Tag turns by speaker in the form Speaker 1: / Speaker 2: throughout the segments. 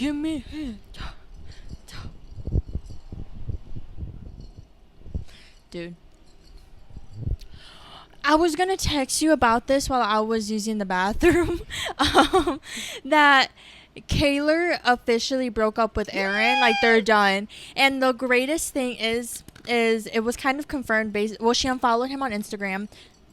Speaker 1: Give me. Dude. I was gonna text you about this while I was using the bathroom. That Kaylor officially broke up with Aaron. Like, they're done. And the greatest thing is it was kind of confirmed. Well, she unfollowed him on Instagram.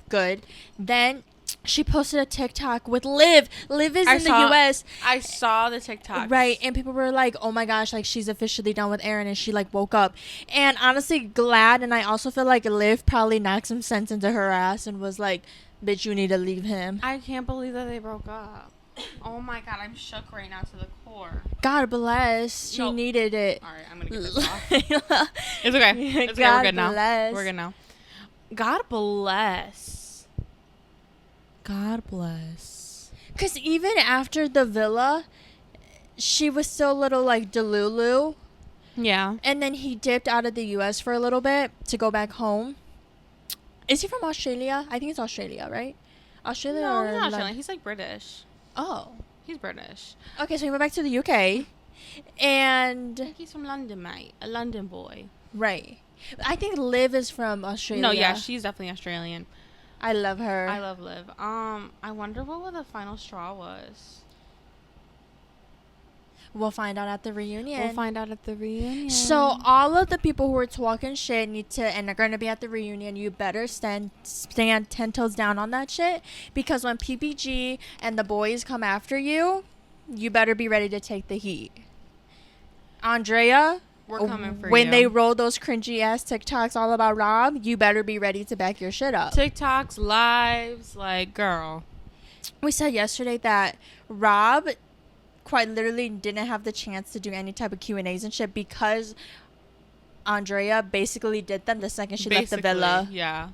Speaker 1: Good. Then she posted a TikTok with Liv. Liv is in the U.S.
Speaker 2: I saw the TikTok.
Speaker 1: Right, and people were like, oh my gosh, like, she's officially done with Aaron, and she, like, woke up. And honestly, glad, and I also feel like Liv probably knocked some sense into her ass and was like, bitch, you need to leave him.
Speaker 2: I can't believe that they broke up. Oh my god, I'm shook right now to the core.
Speaker 1: God bless. She needed it.
Speaker 2: Alright, I'm gonna get this off. It's okay. It's okay. We're good now. We're good now. God bless. God bless.
Speaker 1: Because even after the villa, she was still a little, like, delulu.
Speaker 2: Yeah.
Speaker 1: And then he dipped out of the U.S. for a little bit to go back home. Is he from Australia? I think it's Australia, right? Australia
Speaker 2: No,
Speaker 1: or
Speaker 2: he's not Australian. He's, like, British.
Speaker 1: Oh.
Speaker 2: He's British.
Speaker 1: Okay, so he went back to the UK. And...
Speaker 2: I think he's from London, mate. A London boy.
Speaker 1: Right. I think Liv is from Australia.
Speaker 2: No, yeah, she's definitely Australian.
Speaker 1: I love her.
Speaker 2: I love Liv. I wonder what the final straw was.
Speaker 1: We'll find out at the reunion. So all of the people who are talking shit need to, and are going to be at the reunion, you better stand 10 toes down on that shit. Because when PPG and the boys come after you, you better be ready to take the heat. Andrea...
Speaker 2: We're coming for
Speaker 1: when
Speaker 2: you.
Speaker 1: they roll those cringy ass TikToks all about Rob, you better be ready to back your shit up.
Speaker 2: TikToks, lives, like, girl.
Speaker 1: We said yesterday that Rob quite literally didn't have the chance to do any type of Q&As and shit because Andrea basically did them the second she left the villa.
Speaker 2: Yeah.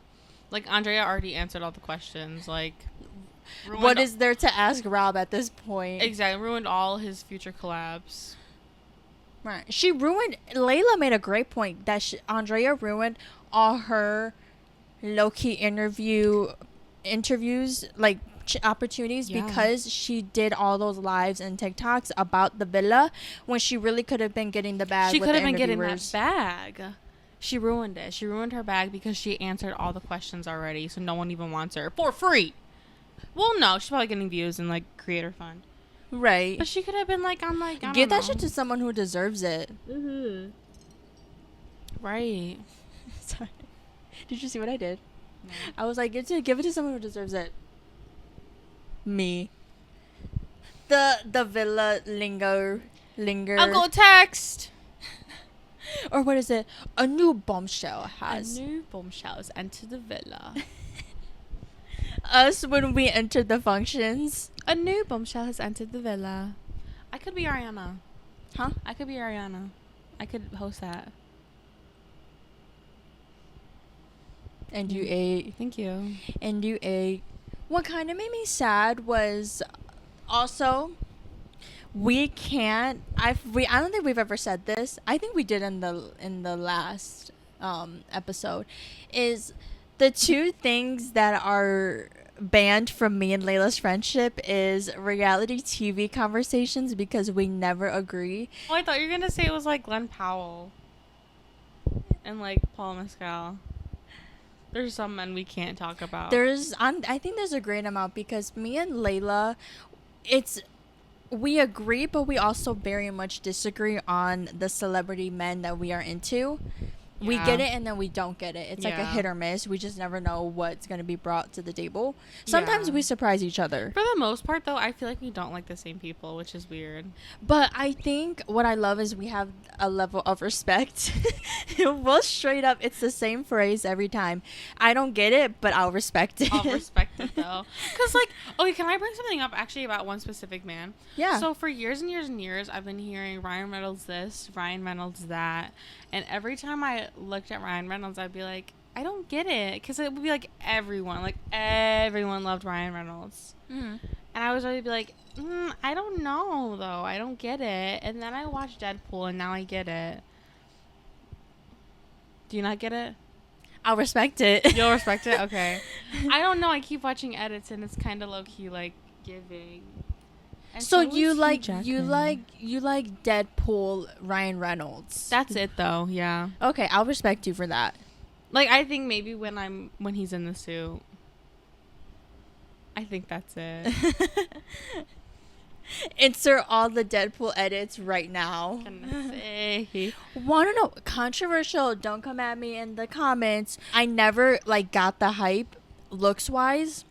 Speaker 2: Like, Andrea already answered all the questions. Like,
Speaker 1: what is there to ask Rob at this point?
Speaker 2: Exactly. Ruined all his future collabs.
Speaker 1: Right. She ruined... Layla made a great point that Andrea ruined all her low-key interviews, like, opportunities because she did all those lives and TikToks about the villa when she really could have been getting the bag. She could have been getting that
Speaker 2: bag. She ruined it. She ruined her bag because she answered all the questions already, so no one even wants her for free. Well, no, she's probably getting views and, like, creator fund.
Speaker 1: Right.
Speaker 2: But she could have been, like, on, like, I don't
Speaker 1: give
Speaker 2: know.
Speaker 1: that shit to someone who deserves it.
Speaker 2: Mm-hmm. Right.
Speaker 1: Sorry. Did you see what I did?
Speaker 2: No.
Speaker 1: I was like, give it to someone who deserves it. Me. The villa linger.
Speaker 2: I'll go text.
Speaker 1: Or what is it? A new bombshell has
Speaker 2: entered the villa.
Speaker 1: Us when we entered the functions.
Speaker 2: A new bombshell has entered the villa. I could be Ariana.
Speaker 1: Huh?
Speaker 2: I could be Ariana. I could host that.
Speaker 1: And you ate.
Speaker 2: Thank you.
Speaker 1: And you ate. What kind of made me sad was also we can't. I don't think we've ever said this. I think we did in the last episode. Is the two things that are banned from me and Layla's friendship is reality TV conversations because we never agree.
Speaker 2: Oh, I thought you were gonna say it was like Glenn Powell and like Paul Mescal. There's some men we can't talk about.
Speaker 1: I think there's a great amount because me and Layla, we agree, but we also very much disagree on the celebrity men that we are into. Yeah. We get it and then we don't get it. It's like a hit or miss. We just never know what's going to be brought to the table. Sometimes we surprise each other.
Speaker 2: For the most part, though, I feel like we don't like the same people, which is weird.
Speaker 1: But I think what I love is we have a level of respect. We'll straight up, it's the same phrase every time. I don't get it, but I'll respect it.
Speaker 2: I'll respect it, though. Because, like, okay, can I bring something up actually about one specific man?
Speaker 1: Yeah.
Speaker 2: So for years and years and years, I've been hearing Ryan Reynolds this, Ryan Reynolds that. And every time I looked at Ryan Reynolds, I'd be like, I don't get it. Because it would be like everyone loved Ryan Reynolds.
Speaker 1: Mm-hmm.
Speaker 2: And I was always be like, I don't know, though. I don't get it. And then I watched Deadpool, and now I get it. Do you not get it?
Speaker 1: I'll respect it.
Speaker 2: You'll respect it? Okay. I don't know. I keep watching edits, and it's kind of low-key, like, giving. And
Speaker 1: So
Speaker 2: was
Speaker 1: you
Speaker 2: Hugh
Speaker 1: like
Speaker 2: Jackman.
Speaker 1: you like Deadpool Ryan Reynolds.
Speaker 2: That's it though. Yeah.
Speaker 1: Okay, I'll respect you for that.
Speaker 2: Like I think maybe when he's in the suit. I think that's it.
Speaker 1: Insert all the Deadpool edits right now.
Speaker 2: Gonna say.
Speaker 1: Want to know? Controversial. Don't come at me in the comments. I never like got the hype, looks wise.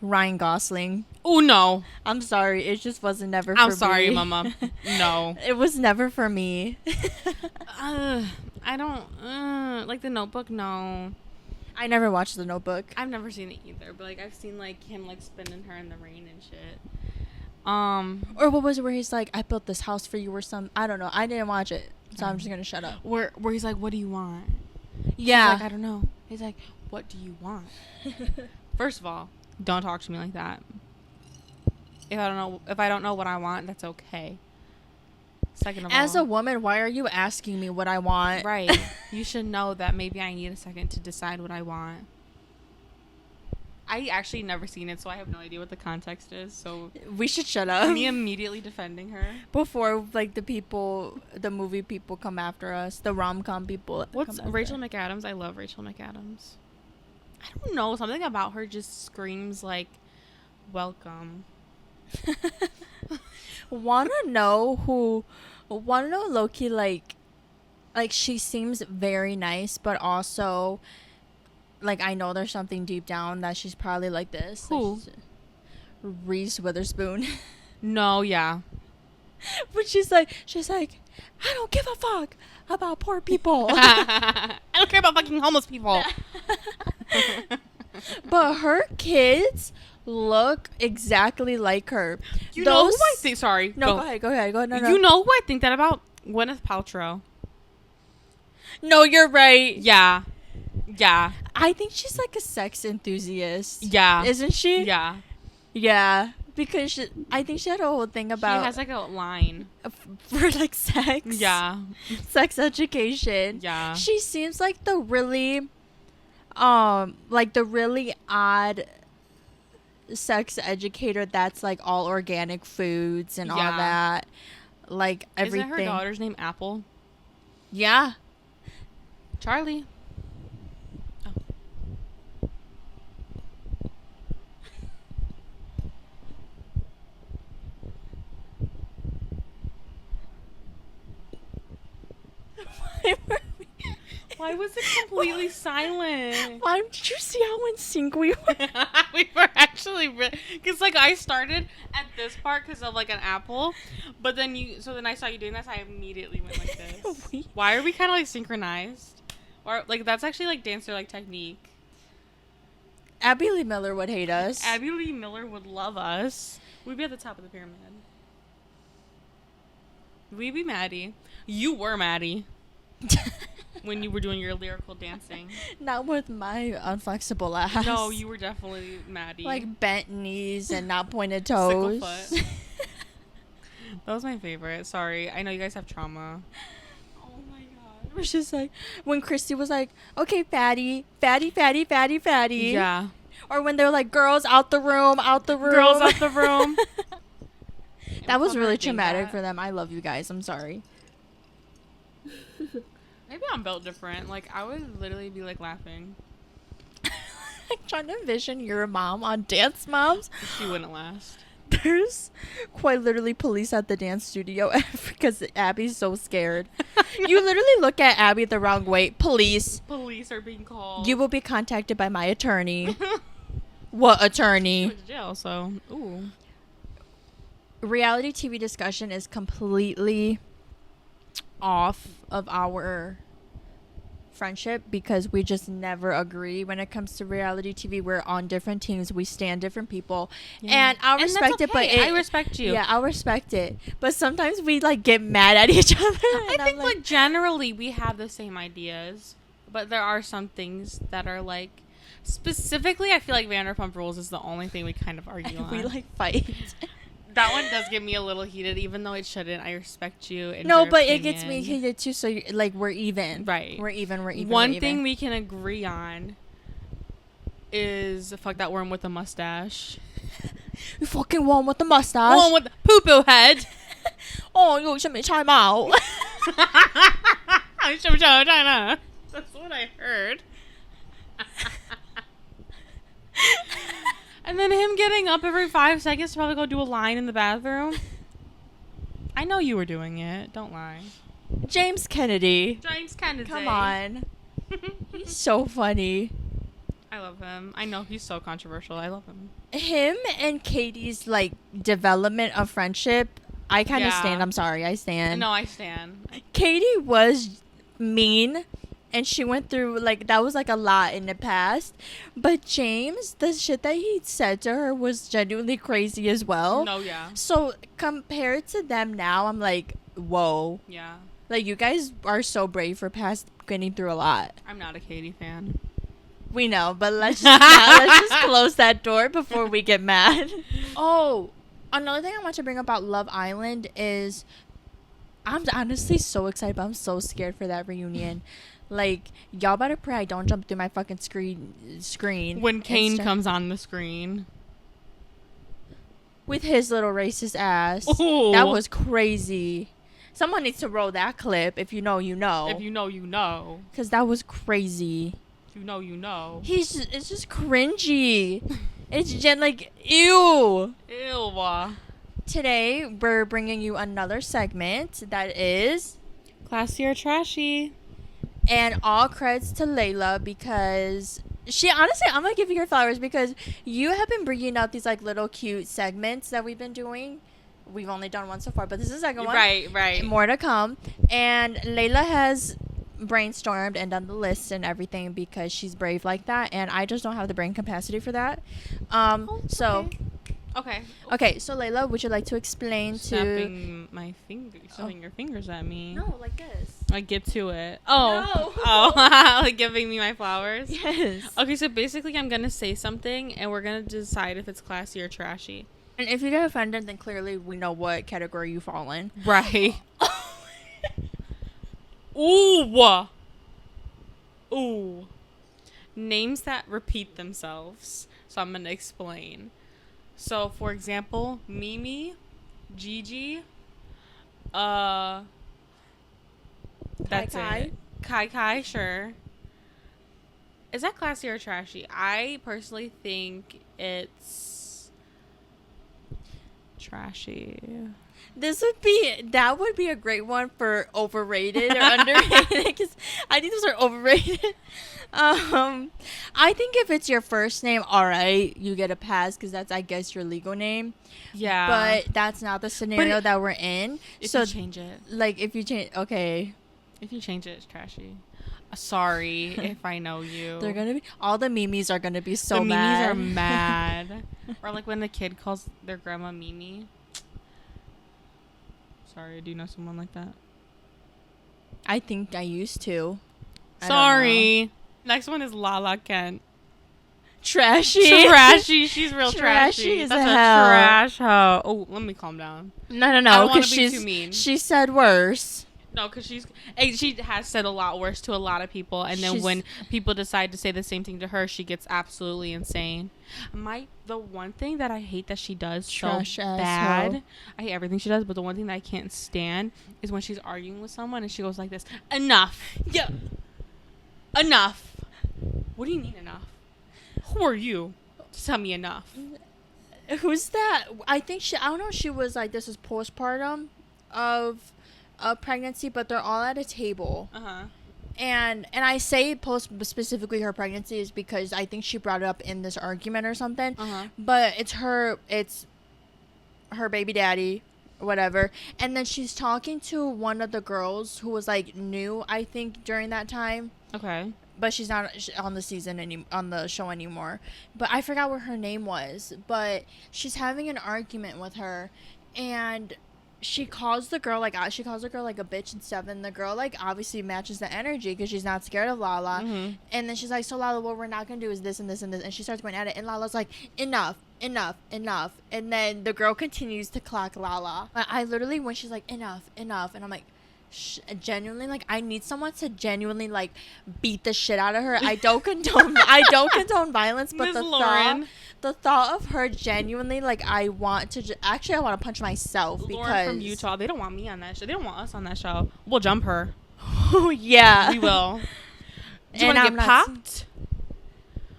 Speaker 1: Ryan Gosling.
Speaker 2: Oh no.
Speaker 1: I'm sorry. It just wasn't never. For
Speaker 2: I'm sorry,
Speaker 1: me.
Speaker 2: Mama. No.
Speaker 1: It was never for me.
Speaker 2: I don't like The Notebook. No.
Speaker 1: I never watched The Notebook.
Speaker 2: I've never seen it either, but like I've seen like him like spinning her in the rain and shit.
Speaker 1: Or what was it where he's like, I built this house for you or some, I don't know. I didn't watch it. So I'm just going to shut up.
Speaker 2: Where he's like, what do you want?
Speaker 1: Yeah.
Speaker 2: He's like, I don't know. He's like, what do you want? First of all, don't talk to me like that. If I don't know what I want, that's okay. Second of all,
Speaker 1: as a woman, why are you asking me what I want?
Speaker 2: right. You should know that maybe I need a second to decide what I want. I actually never seen it, so I have no idea what the context is. So
Speaker 1: We should shut up.
Speaker 2: me immediately defending her.
Speaker 1: Before, like, the movie people come after us. The rom-com people.
Speaker 2: What's
Speaker 1: come after
Speaker 2: Rachel
Speaker 1: us.
Speaker 2: McAdams? I love Rachel McAdams. I don't know. Something about her just screams, like, welcome.
Speaker 1: Wanna know Loki, like, she seems very nice, but also, like, I know there's something deep down that she's probably like this.
Speaker 2: Who?
Speaker 1: Like, Reese Witherspoon.
Speaker 2: No, yeah.
Speaker 1: But she's like, I don't give a fuck about poor people.
Speaker 2: I don't care about fucking homeless people.
Speaker 1: But her kids look exactly like her.
Speaker 2: You know who I think? Sorry.
Speaker 1: No, go ahead. No.
Speaker 2: You know who I think that about? Gwyneth Paltrow.
Speaker 1: No, you're right.
Speaker 2: Yeah. Yeah.
Speaker 1: I think she's like a sex enthusiast.
Speaker 2: Yeah.
Speaker 1: Isn't she?
Speaker 2: Yeah.
Speaker 1: Yeah. Because I think she had a whole thing about
Speaker 2: She has like a line.
Speaker 1: for like sex.
Speaker 2: Yeah.
Speaker 1: Sex education.
Speaker 2: Yeah.
Speaker 1: She seems like the really odd sex educator that's like all organic foods and all
Speaker 2: Yeah.
Speaker 1: that. Like everything.
Speaker 2: Isn't her daughter's name Apple?
Speaker 1: Yeah.
Speaker 2: Charlie. Oh. Why was it completely silent?
Speaker 1: Why did you see how in sync we were?
Speaker 2: We were actually because like I started at this part because of like an apple, but then I saw you doing this. I immediately went like this. Why are we kind of like synchronized? Or like that's actually like dancer like technique.
Speaker 1: Abby Lee Miller would hate us.
Speaker 2: Abby Lee Miller would love us. We'd be at the top of the pyramid. We'd be Maddie. You were Maddie. When you were doing your lyrical dancing.
Speaker 1: Not with my unflexible ass.
Speaker 2: No, you were definitely Maddie.
Speaker 1: Like bent knees and not pointed toes.
Speaker 2: Sickle foot. That was my favorite. Sorry. I know you guys have trauma.
Speaker 1: Oh my god. It was just like when Christy was like, okay, fatty.
Speaker 2: Yeah.
Speaker 1: Or when they were like, girls out the room.
Speaker 2: Girls out the room.
Speaker 1: That was really traumatic for them. I love you guys. I'm sorry.
Speaker 2: Maybe I'm built different. Like, I would literally be, like, laughing.
Speaker 1: Like, trying to envision your mom on Dance Moms.
Speaker 2: She wouldn't last.
Speaker 1: There's quite literally police at the dance studio because Abby's so scared. You literally look at Abby the wrong way. Police.
Speaker 2: Police are being called.
Speaker 1: You will be contacted by my attorney. What attorney?
Speaker 2: She went to jail, so, ooh.
Speaker 1: Reality TV discussion is completely off of our friendship because we just never agree when it comes to reality TV. We're on different teams. We stand different people.
Speaker 2: Yeah.
Speaker 1: And I'll
Speaker 2: And
Speaker 1: respect
Speaker 2: that's
Speaker 1: it, but
Speaker 2: okay. I respect you.
Speaker 1: Yeah, I'll respect it. But sometimes we like get mad at each other.
Speaker 2: I
Speaker 1: and
Speaker 2: think,
Speaker 1: I'm
Speaker 2: like, generally we have the same ideas, but there are some things that are, like, specifically, I feel like Vanderpump Rules is the only thing we kind of argue on.
Speaker 1: we like fight.
Speaker 2: That one does get me a little heated, even though it shouldn't. I respect you. And
Speaker 1: No,
Speaker 2: your
Speaker 1: but it gets me
Speaker 2: opinion.
Speaker 1: heated too. So like we're even.
Speaker 2: Right.
Speaker 1: We're even.
Speaker 2: One thing we can agree on is fuck that worm with a mustache.
Speaker 1: You fucking one with the mustache.
Speaker 2: One with the poo-poo head.
Speaker 1: Oh, you should be time out.
Speaker 2: That's what I heard. And then him getting up every 5 seconds to probably go do a line in the bathroom. I know you were doing it. Don't lie.
Speaker 1: James Kennedy.
Speaker 2: James Kennedy.
Speaker 1: Come on. He's so funny.
Speaker 2: I love him. I know he's so controversial. I love him.
Speaker 1: Him and Katie's like development of friendship, I kind of stand. I'm sorry, I stand.
Speaker 2: No, I stand.
Speaker 1: Katie was mean, and she went through like that was like a lot in the past. But James, the shit that he said to her was genuinely crazy as well.
Speaker 2: No, yeah.
Speaker 1: So compared to them now, I'm like, whoa.
Speaker 2: Yeah.
Speaker 1: Like you guys are so brave for past getting through a lot.
Speaker 2: I'm not a Katie fan.
Speaker 1: We know, but let's just close that door before we get mad. Oh, another thing I want to bring up about Love Island is I'm honestly so excited, but I'm so scared for that reunion. Like, y'all better pray I don't jump through my fucking screen.
Speaker 2: When Kane comes on the screen.
Speaker 1: With his little racist ass.
Speaker 2: Ooh.
Speaker 1: That was crazy. Someone needs to roll that clip. If you know, you know.
Speaker 2: If you know, you know.
Speaker 1: Because that was crazy.
Speaker 2: You know, you know.
Speaker 1: It's just cringy. It's just like, ew.
Speaker 2: Ew.
Speaker 1: Today, we're bringing you another segment that is...
Speaker 2: Classy or trashy.
Speaker 1: And all credits to Layla because she, honestly, I'm going to give you her flowers because you have been bringing out these like little cute segments that we've been doing. We've only done one so far, but this is the second one.
Speaker 2: Right.
Speaker 1: More to come. And Layla has brainstormed and done the list and everything because she's brave like that, and I just don't have the brain capacity for that. Okay, so Layla, would you like to explain
Speaker 2: snapping your fingers at me?
Speaker 1: No, like this.
Speaker 2: Like, get to it. Oh.
Speaker 1: No.
Speaker 2: Oh. Like giving me my flowers?
Speaker 1: Yes.
Speaker 2: Okay, so basically I'm going to say something and we're going to decide if it's classy or trashy.
Speaker 1: And if you get offended, then clearly we know what category you fall in.
Speaker 2: Right. Ooh. Ooh. Names that repeat themselves. So I'm going to explain. So, for example, Mimi, Gigi, that's
Speaker 1: Kai.
Speaker 2: it. Kai, sure. Is that classy or trashy? I personally think it's trashy.
Speaker 1: That would be a great one for overrated or underrated because I think those are overrated. I think if it's your first name, all right, you get a pass because that's, I guess, your legal name.
Speaker 2: Yeah.
Speaker 1: But that's not the scenario that we're in.
Speaker 2: If
Speaker 1: so
Speaker 2: you change it.
Speaker 1: Like, if you change, okay.
Speaker 2: If you change it, it's trashy. Sorry if I know you.
Speaker 1: They're going to be, all the Mimis are going to be so
Speaker 2: mad.
Speaker 1: mad.
Speaker 2: The Mimis are mad. Or like when the kid calls their grandma Mimi. Sorry, do you know someone like that?
Speaker 1: I think I used to.
Speaker 2: Sorry. Next one is Lala Kent.
Speaker 1: Trashy.
Speaker 2: Trashy. She's real trashy.
Speaker 1: As
Speaker 2: That's
Speaker 1: a
Speaker 2: a
Speaker 1: hell.
Speaker 2: trash hoe. Oh, let me calm down.
Speaker 1: No. Because
Speaker 2: too mean.
Speaker 1: She said worse.
Speaker 2: No, because she has said a lot worse to a lot of people, and then when people decide to say the same thing to her, she gets absolutely insane. The one thing that I hate that she does
Speaker 1: Trash
Speaker 2: so
Speaker 1: asshole.
Speaker 2: bad, I hate everything she does, but the one thing that I can't stand is when she's arguing with someone and she goes like this, enough. Yeah. Enough. What do you mean enough? Who are you to tell me enough?
Speaker 1: Who's that? I don't know if she was like, this is postpartum of pregnancy, but they're all at a table.
Speaker 2: Uh-huh.
Speaker 1: And I say specifically her pregnancy is because I think she brought it up in this argument or something.
Speaker 2: Uh-huh.
Speaker 1: But it's her baby daddy, whatever. And then she's talking to one of the girls who was like new, I think, during that time.
Speaker 2: Okay.
Speaker 1: But she's not on the on the show anymore. But I forgot what her name was. But she's having an argument with her, and she calls the girl like a bitch and stuff, and the girl like obviously matches the energy because she's not scared of Lala.
Speaker 2: Mm-hmm.
Speaker 1: And then she's like, so Lala, what we're not gonna do is this and this and this, and she starts going at it, and Lala's like, enough, and then the girl continues to clock Lala. I literally, when she's like enough, and I'm like, genuinely, like, I need someone to genuinely, like, beat the shit out of her. I don't condone I don't condone violence, but
Speaker 2: Miss
Speaker 1: the
Speaker 2: Lauren.
Speaker 1: thought of her genuinely, like, I want to actually I want to punch myself
Speaker 2: Lauren
Speaker 1: because
Speaker 2: from Utah. They don't want me on that show. They don't want us on that show. We'll jump her.
Speaker 1: yeah,
Speaker 2: We will. Do you
Speaker 1: And
Speaker 2: want to
Speaker 1: I'm
Speaker 2: get
Speaker 1: not-
Speaker 2: popped?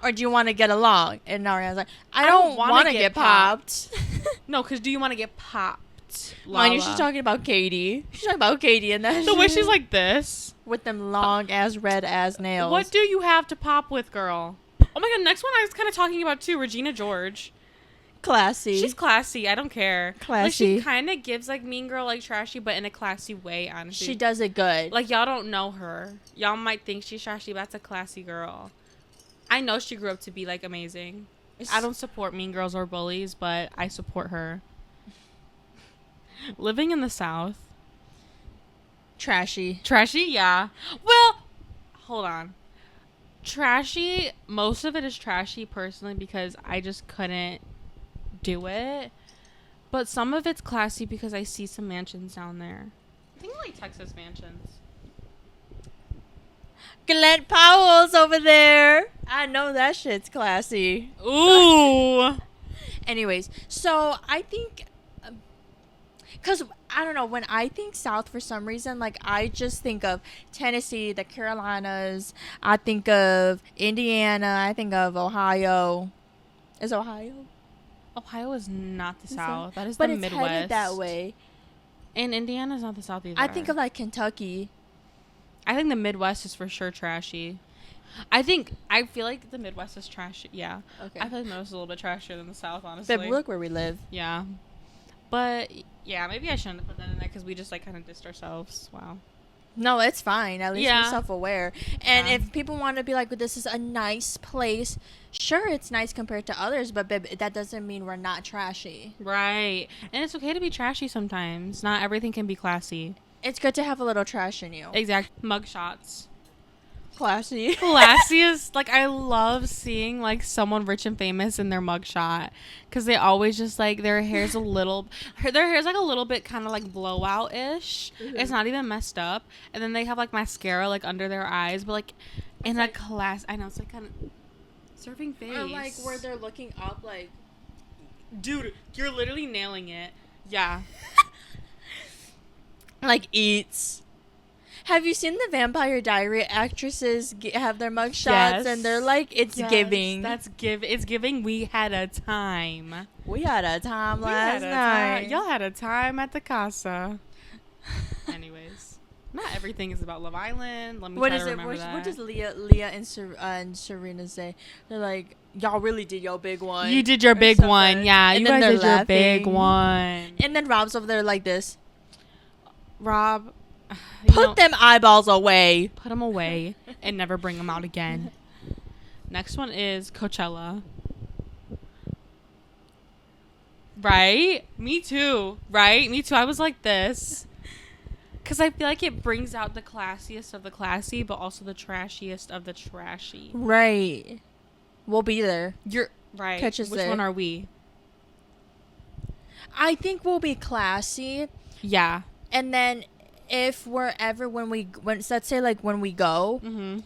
Speaker 1: or do you want to get along? And Ariana's like, I don't
Speaker 2: wanna
Speaker 1: want to get popped.
Speaker 2: No, because do you want to get popped?
Speaker 1: Mind you,
Speaker 2: Lala?
Speaker 1: she's talking about Katie. She's talking about Katie and that
Speaker 2: The way
Speaker 1: shit.
Speaker 2: she's like this.
Speaker 1: with them long ass red ass nails.
Speaker 2: What do you have to pop with, girl? Oh my god, next one I was kind of talking about too, Regina George.
Speaker 1: Classy.
Speaker 2: She's classy. I don't care. Like,
Speaker 1: Classy.
Speaker 2: she kind of gives like Mean Girl, like trashy, but in a classy way, honestly.
Speaker 1: She does it good.
Speaker 2: Like, y'all don't know her. Y'all might think she's trashy, but that's a classy girl. I know she grew up to be like amazing. I don't support mean girls or bullies, but I support her. Living in the South.
Speaker 1: Trashy.
Speaker 2: Trashy, yeah. Well, hold on. Trashy, most of it is trashy personally because I just couldn't do it. But some of it's classy because I see some mansions down there. I think like Texas mansions.
Speaker 1: Glenn Powell's over there. I know that shit's classy.
Speaker 2: Ooh.
Speaker 1: Anyways, so I think, because I don't know, when I think South for some reason, like I just think of Tennessee, the Carolinas, I think of Indiana, I think of Ohio. Is Ohio?
Speaker 2: Ohio is not the
Speaker 1: Is
Speaker 2: South. That is
Speaker 1: but
Speaker 2: the
Speaker 1: it's
Speaker 2: Midwest.
Speaker 1: headed that way.
Speaker 2: And Indiana's not the South either.
Speaker 1: I think of like Kentucky.
Speaker 2: I think the Midwest is for sure trashy. I feel like the Midwest is trashy. Yeah.
Speaker 1: Okay.
Speaker 2: I feel like the Midwest is a little bit trashier than the South, honestly.
Speaker 1: But look where we live.
Speaker 2: Yeah. But, yeah, maybe I shouldn't have put that in there because we just, like, kind of dissed ourselves. Wow.
Speaker 1: No, it's fine. At least
Speaker 2: Yeah.
Speaker 1: we're self-aware. And
Speaker 2: Yeah.
Speaker 1: if people want to be like, this is a nice place, sure, it's nice compared to others, but babe, that doesn't mean we're not trashy.
Speaker 2: Right. And it's okay to be trashy sometimes. Not everything can be classy.
Speaker 1: It's good to have a little trash in you.
Speaker 2: Exact. Mug shots.
Speaker 1: Classy.
Speaker 2: Classiest. Like, I love seeing, like, someone rich and famous in their mugshot. Because they always just, like, their hair's a little... Their hair's, like, a little bit kind of, like, blowout-ish.
Speaker 1: Mm-hmm.
Speaker 2: It's not even messed up. And then they have, like, mascara, like, under their eyes. But, like, in a
Speaker 1: like-
Speaker 2: class... I know, it's, like, kind of... Surfing face.
Speaker 1: Or like where they're looking up, like...
Speaker 2: Dude, you're literally nailing it. Yeah.
Speaker 1: Like eats. Have you seen the Vampire Diary actresses have their mugshots
Speaker 2: Yes.
Speaker 1: and they're like, it's
Speaker 2: Yes,
Speaker 1: giving.
Speaker 2: It's giving we had a time.
Speaker 1: We had a time
Speaker 2: We
Speaker 1: last
Speaker 2: had a
Speaker 1: night.
Speaker 2: time. Y'all had a time at the casa. Anyways, not everything is about Love Island. Let me
Speaker 1: What
Speaker 2: try
Speaker 1: is
Speaker 2: to
Speaker 1: it?
Speaker 2: remember
Speaker 1: What
Speaker 2: that.
Speaker 1: does Leah and Serena say? They're like, y'all really did your big one.
Speaker 2: You did your
Speaker 1: or
Speaker 2: big
Speaker 1: something.
Speaker 2: one. Yeah,
Speaker 1: And
Speaker 2: you
Speaker 1: then
Speaker 2: guys
Speaker 1: they're
Speaker 2: did your big
Speaker 1: laughing.
Speaker 2: one.
Speaker 1: And then Rob's over there like this.
Speaker 2: Rob, you know,
Speaker 1: Put them eyeballs away.
Speaker 2: put them away and never bring them out again. Next one is Coachella. Right? Me too. Right? Me too. I was like this. Because I feel like it brings out the classiest of the classy, but also the trashiest of the trashy.
Speaker 1: Right. We'll be there.
Speaker 2: You're right.
Speaker 1: Catch us
Speaker 2: Which
Speaker 1: there.
Speaker 2: one are we?
Speaker 1: I think we'll be classy.
Speaker 2: Yeah.
Speaker 1: And then if we're ever, let's say like when we go
Speaker 2: Mm-hmm.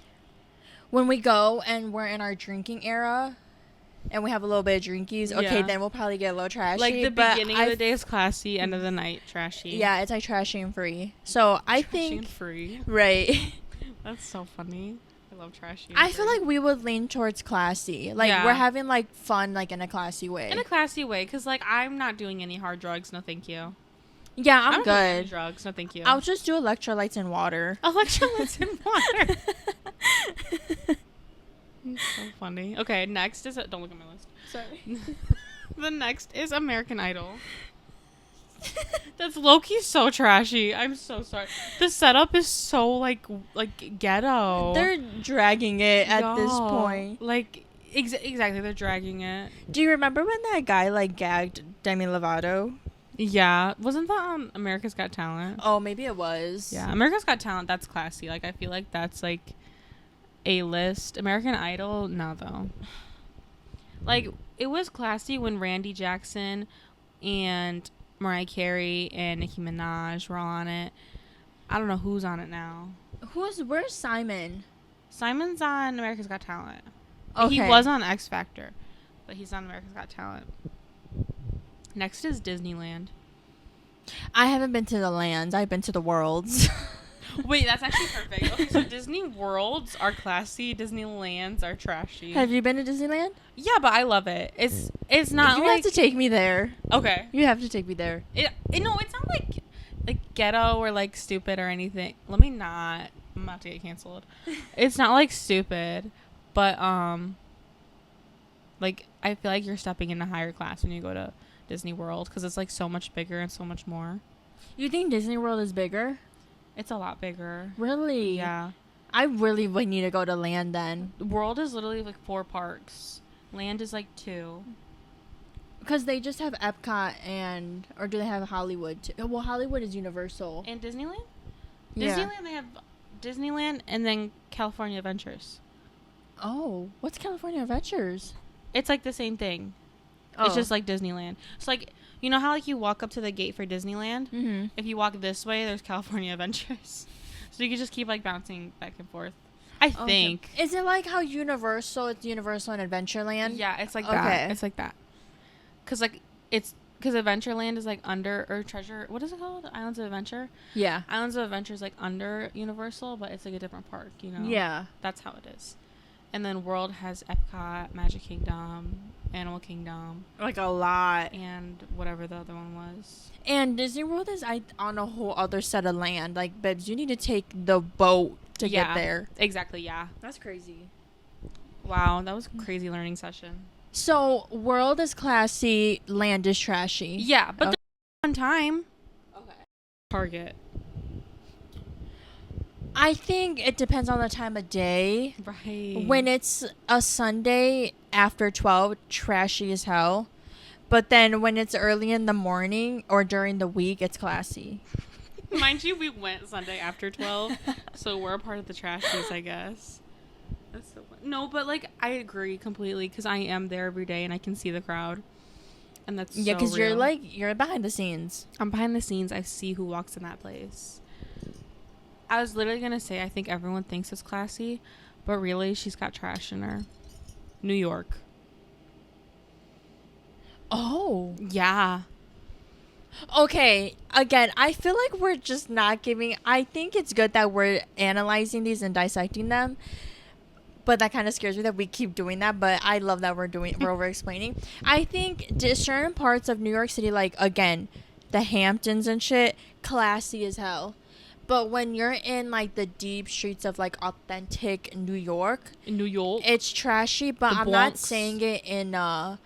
Speaker 1: and we're in our drinking era and we have a little bit of drinkies, okay,
Speaker 2: Yeah.
Speaker 1: then we'll probably get a little trashy.
Speaker 2: Like the
Speaker 1: but
Speaker 2: beginning of the day is classy, end of the night trashy.
Speaker 1: Yeah, it's like trashy and free. So I
Speaker 2: Trashy and
Speaker 1: think,
Speaker 2: free.
Speaker 1: right.
Speaker 2: That's so funny. I love trashy. And
Speaker 1: I feel
Speaker 2: free.
Speaker 1: like we would lean towards classy. Like
Speaker 2: Yeah.
Speaker 1: we're having like fun, like in a classy way.
Speaker 2: in a classy way, because like I'm not doing any hard drugs. No, thank you.
Speaker 1: Yeah,
Speaker 2: I
Speaker 1: I'm
Speaker 2: don't do any
Speaker 1: good.
Speaker 2: drugs. No, thank you.
Speaker 1: I'll just do electrolytes and water.
Speaker 2: Electrolytes and water. So funny. Okay, next is don't look at my list.
Speaker 1: Sorry.
Speaker 2: The next is American Idol. That's low-key so trashy. I'm so sorry. The setup is so like ghetto.
Speaker 1: They're dragging it at this
Speaker 2: Y'all,
Speaker 1: point.
Speaker 2: Like exactly, they're dragging it.
Speaker 1: Do you remember when that guy like gagged Demi Lovato?
Speaker 2: Yeah, wasn't that on America's Got Talent?
Speaker 1: Oh, maybe it was.
Speaker 2: Yeah, America's Got Talent. That's classy. Like I feel like that's like A-list. American Idol, no though. Like it was classy when Randy Jackson and Mariah Carey and Nicki Minaj were on it. I don't know who's on it now.
Speaker 1: Where's Simon?
Speaker 2: Simon's on America's Got Talent.
Speaker 1: Okay.
Speaker 2: He was on X Factor, but he's on America's Got Talent. Next is Disneyland.
Speaker 1: I haven't been to the lands. I've been to the worlds.
Speaker 2: Wait, that's actually perfect. Okay, so Disney Worlds are classy. Disneylands are trashy.
Speaker 1: Have you been to Disneyland?
Speaker 2: Yeah, but I love it. It's not
Speaker 1: You
Speaker 2: like...
Speaker 1: have to take me there.
Speaker 2: Okay.
Speaker 1: You have to take me there.
Speaker 2: No, it's not like ghetto or like stupid or anything. Let me not. I'm about to get canceled. It's not like stupid, but like I feel like you're stepping into higher class when you go to Disney World because it's like so much bigger and so much more.
Speaker 1: You think Disney World is bigger?
Speaker 2: It's a lot bigger.
Speaker 1: Really?
Speaker 2: Yeah.
Speaker 1: I really would need to go to Land then.
Speaker 2: World is literally like 4 parks. Land is like 2.
Speaker 1: Because they just have Epcot or do they have Hollywood too? Well, Hollywood is Universal.
Speaker 2: And Disneyland?
Speaker 1: Yeah.
Speaker 2: Disneyland, they have Disneyland and then California Adventures.
Speaker 1: Oh, what's California Adventures?
Speaker 2: It's like the same thing.
Speaker 1: Oh.
Speaker 2: It's just like Disneyland. It's like, you know how like you walk up to the gate for Disneyland?
Speaker 1: Mm-hmm.
Speaker 2: If you walk this way, there's California Adventures. So you can just keep like bouncing back and forth. I think.
Speaker 1: Is it like how Universal, it's Universal and Adventureland?
Speaker 2: Yeah, it's like
Speaker 1: Okay.
Speaker 2: that. It's like that. Because Adventureland is like under, or Treasure, what is it called? Islands of Adventure?
Speaker 1: Yeah.
Speaker 2: Islands of Adventure is like under Universal, but it's like a different park, you know?
Speaker 1: Yeah.
Speaker 2: That's how it is. And then World has Epcot, Magic Kingdom, Animal Kingdom.
Speaker 1: Like a lot.
Speaker 2: And whatever the other one was.
Speaker 1: And Disney World is on a whole other set of land. Like, babes, you need to take the boat to get there.
Speaker 2: Exactly, yeah.
Speaker 1: That's crazy.
Speaker 2: Wow, that was a crazy learning session.
Speaker 1: So, World is classy, Land is trashy.
Speaker 2: Yeah, but one time.
Speaker 1: Okay.
Speaker 2: Target.
Speaker 1: I think it depends on the time of day.
Speaker 2: Right.
Speaker 1: When it's a Sunday after 12, trashy as hell. But then when it's early in the morning or during the week, it's classy.
Speaker 2: Mind you, we went Sunday after 12, so we're a part of the trashies, I guess. That's so fun. No, but like I agree completely because I am there every day and I can see the crowd, and that's
Speaker 1: Yeah, because
Speaker 2: so
Speaker 1: you're behind the scenes.
Speaker 2: I'm behind the scenes. I see who walks in that place. I was literally gonna say I think everyone thinks it's classy, but really she's got trash in her. New York.
Speaker 1: Oh.
Speaker 2: Yeah.
Speaker 1: Okay, again, I feel like we're just not giving... I think it's good that we're analyzing these and dissecting them. But that kind of scares me that we keep doing that. But I love that we're over-explaining. I think certain parts of New York City, like, again, the Hamptons and shit, classy as hell. But when you're in, like, the deep streets of, like, authentic New York...
Speaker 2: In New York?
Speaker 1: It's trashy, but
Speaker 2: The
Speaker 1: I'm not
Speaker 2: Bronx.
Speaker 1: saying it in a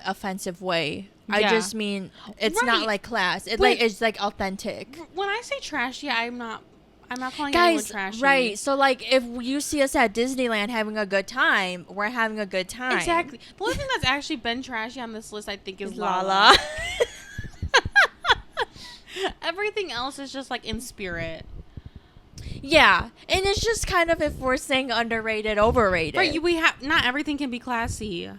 Speaker 1: offensive way.
Speaker 2: Yeah.
Speaker 1: I just mean it's not
Speaker 2: Right.
Speaker 1: like class.
Speaker 2: But-
Speaker 1: It's like authentic.
Speaker 2: When I say trashy, I'm not calling anyone
Speaker 1: Guys,
Speaker 2: trashy.
Speaker 1: right. So like if you see us at Disneyland having a good time, we're having a good time.
Speaker 2: Exactly. The only thing that's actually been trashy on this list, I think, is
Speaker 1: Lala.
Speaker 2: Lala. Everything else is just like in spirit.
Speaker 1: Yeah. And it's just kind of if we're saying underrated, overrated.
Speaker 2: Right, we have not everything can be classy.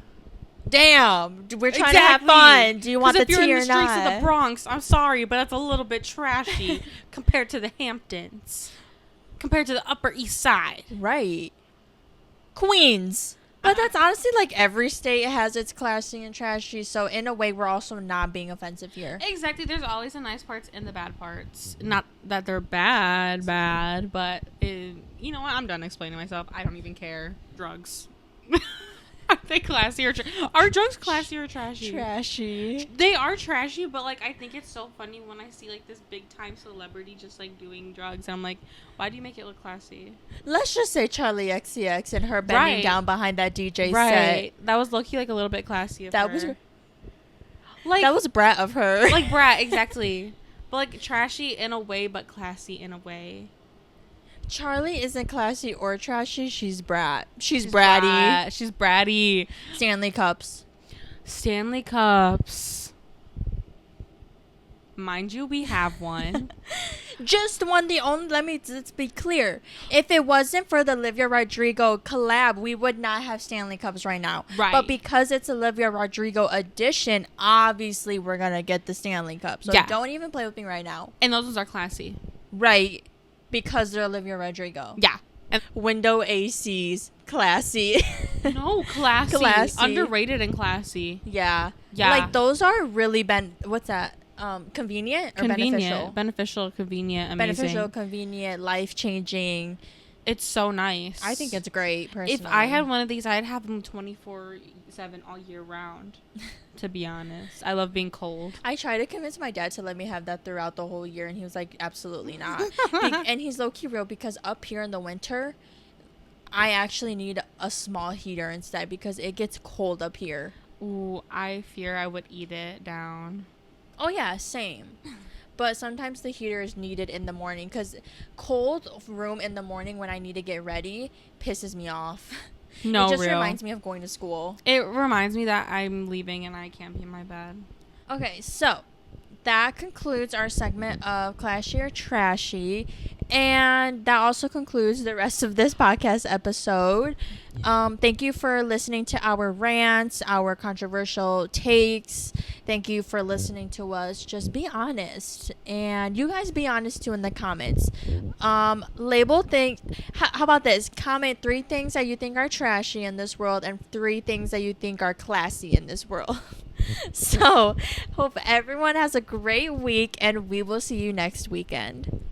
Speaker 1: Damn. We're trying to have fun. Do you want the
Speaker 2: if you're
Speaker 1: tea
Speaker 2: in
Speaker 1: or
Speaker 2: the streets
Speaker 1: not?
Speaker 2: of the Bronx, I'm sorry, but that's a little bit trashy compared to the Hamptons. Compared to the Upper East Side.
Speaker 1: Right. Queens. But that's honestly like every state has its classy and trashy. So in a way, we're also not being offensive here.
Speaker 2: Exactly. There's always the nice parts and the bad parts. Not that they're bad, but you know what? I'm done explaining myself. I don't even care. Drugs. Are they classy or are drugs classy or trashy?
Speaker 1: Trashy.
Speaker 2: They are trashy, but like I think it's so funny when I see like this big time celebrity just like doing drugs. And I'm like, why do you make it look classy?
Speaker 1: Let's just say Charlie XCX and her bending
Speaker 2: Right.
Speaker 1: down behind that DJ
Speaker 2: Right. That was low-key like a little bit classy of
Speaker 1: set.
Speaker 2: her. Like
Speaker 1: That was brat of her.
Speaker 2: like brat, exactly. But like trashy in a way, but classy in a way.
Speaker 1: Charlie isn't classy or trashy. She's brat. She's bratty.
Speaker 2: She's bratty.
Speaker 1: Stanley Cups.
Speaker 2: Stanley Cups. Mind you, we have one.
Speaker 1: Just one. Let's be clear. If it wasn't for the Olivia Rodrigo collab, we would not have Stanley Cups right now.
Speaker 2: Right.
Speaker 1: But because it's Olivia Rodrigo edition, obviously we're gonna get the Stanley Cup. So
Speaker 2: Yeah.
Speaker 1: don't even play with me right now.
Speaker 2: And those ones are classy.
Speaker 1: Right. Because they're Olivia Rodrigo.
Speaker 2: Yeah. And
Speaker 1: Window ACs. Classy.
Speaker 2: no, classy.
Speaker 1: Classy.
Speaker 2: Underrated and classy.
Speaker 1: Yeah.
Speaker 2: Yeah.
Speaker 1: Like, those are really what's that? Convenient or
Speaker 2: Convenient. Beneficial, convenient, amazing.
Speaker 1: Beneficial, convenient, life-changing.
Speaker 2: It's so nice.
Speaker 1: I think it's great, personally.
Speaker 2: If I had one of these, I'd have them 24/7 all year round, to be honest. I love being cold.
Speaker 1: I tried to convince my dad to let me have that throughout the whole year, and he was like, absolutely not. And he's low-key real, because up here in the winter, I actually need a small heater instead, because it gets cold up here.
Speaker 2: Ooh, I fear I would eat it down.
Speaker 1: Oh, yeah, same. But sometimes the heater is needed in the morning, because cold room in the morning when I need to get ready pisses me off.
Speaker 2: No,
Speaker 1: it just
Speaker 2: real.
Speaker 1: reminds me of going to school.
Speaker 2: It reminds me that I'm leaving and I can't be in my bed.
Speaker 1: Okay, so that concludes our segment of Clashy or Trashy. And that also concludes the rest of this podcast episode. Thank you for listening to our rants, our controversial takes. Thank you for listening to us. Just be honest. And you guys be honest too in the comments. Label things. How about this? Comment 3 things that you think are trashy in this world and 3 things that you think are classy in this world. So, hope everyone has a great week, and we will see you next weekend.